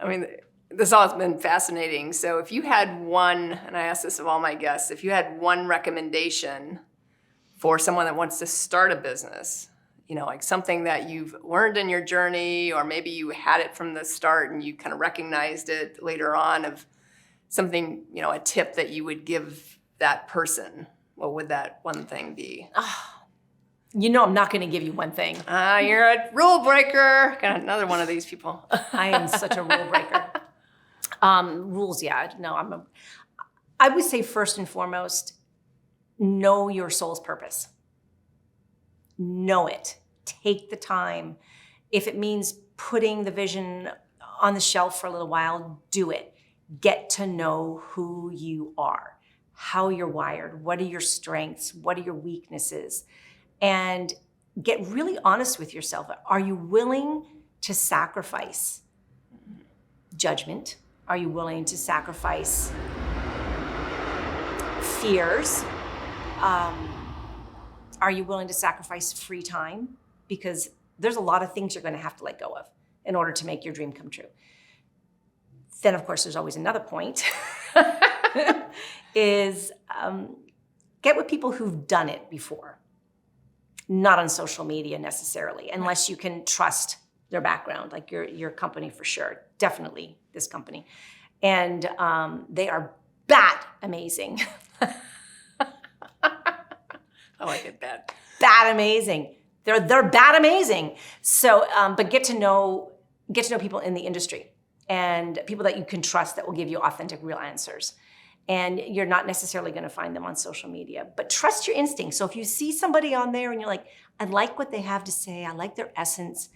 I mean, this all has been fascinating. So if you had one, and I ask this of all my guests, if you had one recommendation for someone that wants to start a business, like something that you've learned in your journey, or maybe you had it from the start and you kind of recognized it later on, of something, a tip that you would give that person, what would that one thing be? I'm not going to give you one thing. You're a rule breaker. Got another one of these people. I am such a rule breaker. Rules, yeah. No, I would say first and foremost, know your soul's purpose. Know it. Take the time. If it means putting the vision on the shelf for a little while, do it. Get to know who you are, how you're wired, what are your strengths, what are your weaknesses, and get really honest with yourself. Are you willing to sacrifice judgment? Are you willing to sacrifice fears? Are you willing to sacrifice free time? Because there's a lot of things you're going to have to let go of in order to make your dream come true. Then, of course, there's always another point, is get with people who've done it before. Not on social media necessarily, unless you can trust their background, like your company for sure. Definitely this company. And they are bat amazing. I like it, bad. Bat amazing. They're bat amazing. So, but get to know people in the industry and people that you can trust that will give you authentic, real answers. And you're not necessarily going to find them on social media, but trust your instincts. So if you see somebody on there and you're like, I like what they have to say, I like their essence,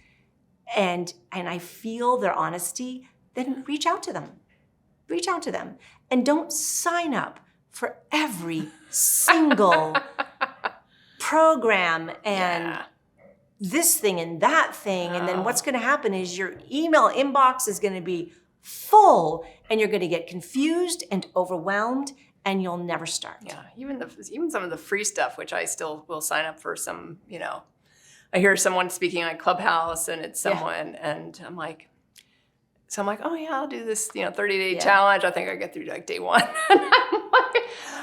and I feel their honesty, then reach out to them. Reach out to them. And don't sign up for every single program and this thing and that thing. And then what's going to happen is your email inbox is going to be full and you're going to get confused and overwhelmed and you'll never start. Yeah, even some of the free stuff, which I still will sign up for some, I hear someone speaking on Clubhouse and it's someone and I'm like, oh yeah, I'll do this, 30-day challenge. I think I get through like day one.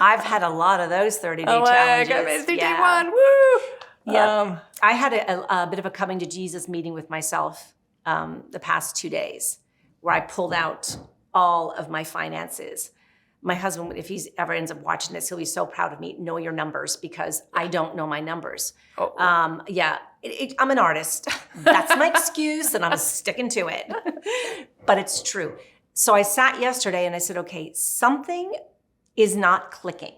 I've had a lot of those 30-day challenges. I made it through day one, woo! Yeah, I had a bit of a coming to Jesus meeting with myself the past 2 days where I pulled out all of my finances. My husband, if he ever ends up watching this, he'll be so proud of me. Know your numbers, because I don't know my numbers. I'm an artist. That's my excuse, and I'm sticking to it. But it's true. So I sat yesterday and I said, okay, something is not clicking.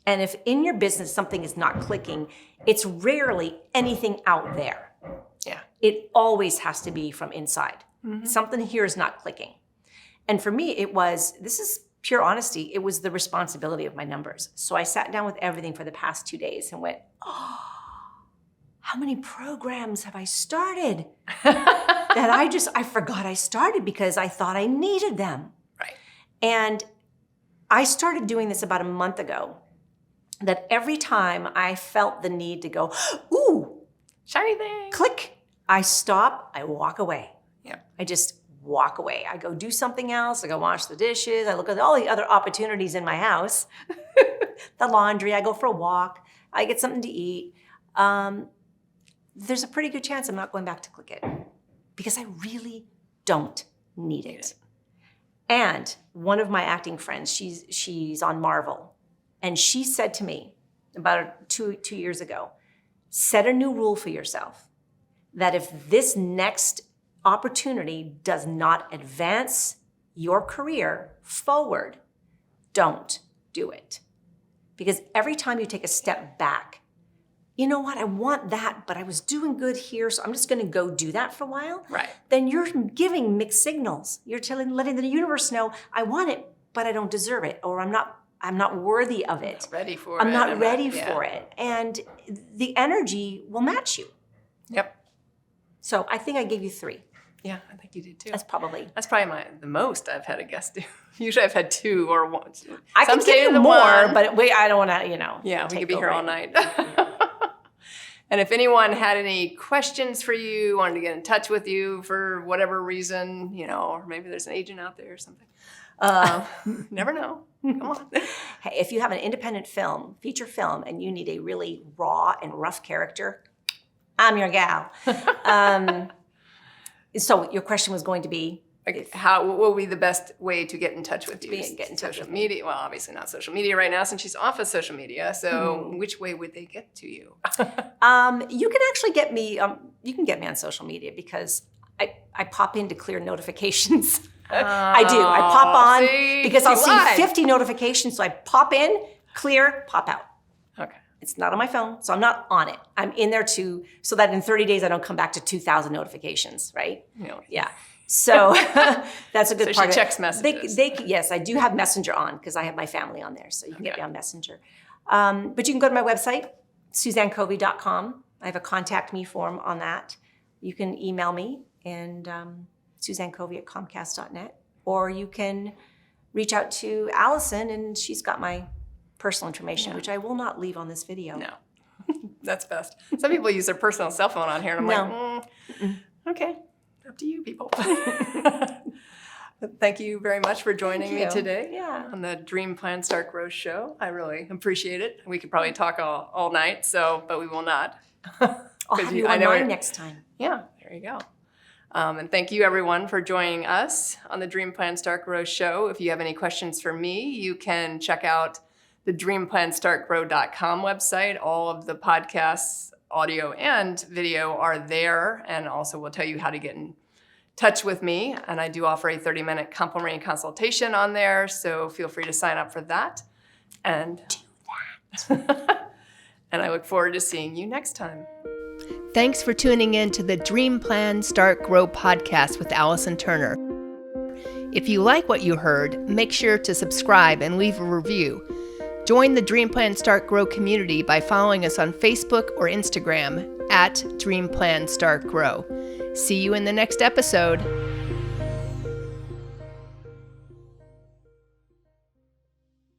And if in your business something is not clicking, it's rarely anything out there. Yeah. It always has to be from inside. Mm-hmm. Something here is not clicking. And for me, this is pure honesty, it was the responsibility of my numbers. So I sat down with everything for the past 2 days and went, how many programs have I started that I forgot I started because I thought I needed them. Right. And I started doing this about a month ago, that every time I felt the need to go, ooh, shiny thing, click, I stop, I walk away. Yeah. I just walk away. I go do something else. I go wash the dishes. I look at all the other opportunities in my house, the laundry. I go for a walk. I get something to eat. There's a pretty good chance I'm not going back to click it because I really don't need it. And one of my acting friends, she's on Marvel, and she said to me about two years ago, set a new rule for yourself that if this next opportunity does not advance your career forward, don't do it. Because every time you take a step back, you know what, I want that, but I was doing good here, so I'm just going to go do that for a while. Right. Then you're giving mixed signals. You're letting the universe know, I want it, but I don't deserve it, or I'm not worthy of it. Not ready for I'm it. not ready for it. And the energy will match you. Yep. So I think I gave you 3. Yeah, I think you did too. That's probably the most I've had a guest do. Usually I've had 2 or 1. I can give you more, but I don't want to, Yeah, we could be over here all night. And if anyone had any questions for you, wanted to get in touch with you for whatever reason, or maybe there's an agent out there or something. Never know. Come on. Hey, if you have an independent film, feature film, and you need a really raw and rough character, I'm your gal. So your question was going to be? Like, what would be the best way to get in touch with you? Get in touch social with media? Well, obviously not social media right now since she's off of social media. So which way would they get to you? You can actually get me, you can get me on social media because I pop in to clear notifications. I do. I pop on because I'll see 50 notifications. So I pop in, clear, pop out. Okay. It's not on my phone, so I'm not on it. I'm in there so that in 30 days I don't come back to 2,000 notifications, right? Yeah. So that's a good part. So she checks messages. Yes, I do have Messenger on because I have my family on there, so you can get me on Messenger. But you can go to my website, SuzanneKovi.com. I have a contact me form on that. You can email me and SuzanneKovi@comcast.net, or you can reach out to Allison, and she's got my personal information, which I will not leave on this video. No, that's best. Some people use their personal cell phone on here, and I'm like, okay. Up to you, people. Thank you very much for joining me today on the Dream Plan Start Grow show. I really appreciate it. We could probably talk all night, but we will not. I'll have you on mine next time. Yeah, there you go. And thank you, everyone, for joining us on the Dream Plan Start Grow show. If you have any questions for me, you can check out the dreamplanstartgrow.com website. All of the podcasts, audio and video, are there, and also will tell you how to get in touch with me. And I do offer a 30-minute complimentary consultation on there, so feel free to sign up for that. And do that. And I look forward to seeing you next time. Thanks for tuning in to the Dream Plan Start Grow podcast with Allison Turner. If you like what you heard, make sure to subscribe and leave a review. Join the Dream Plan Start Grow community by following us on Facebook or Instagram @Dream Plan Start Grow. See you in the next episode.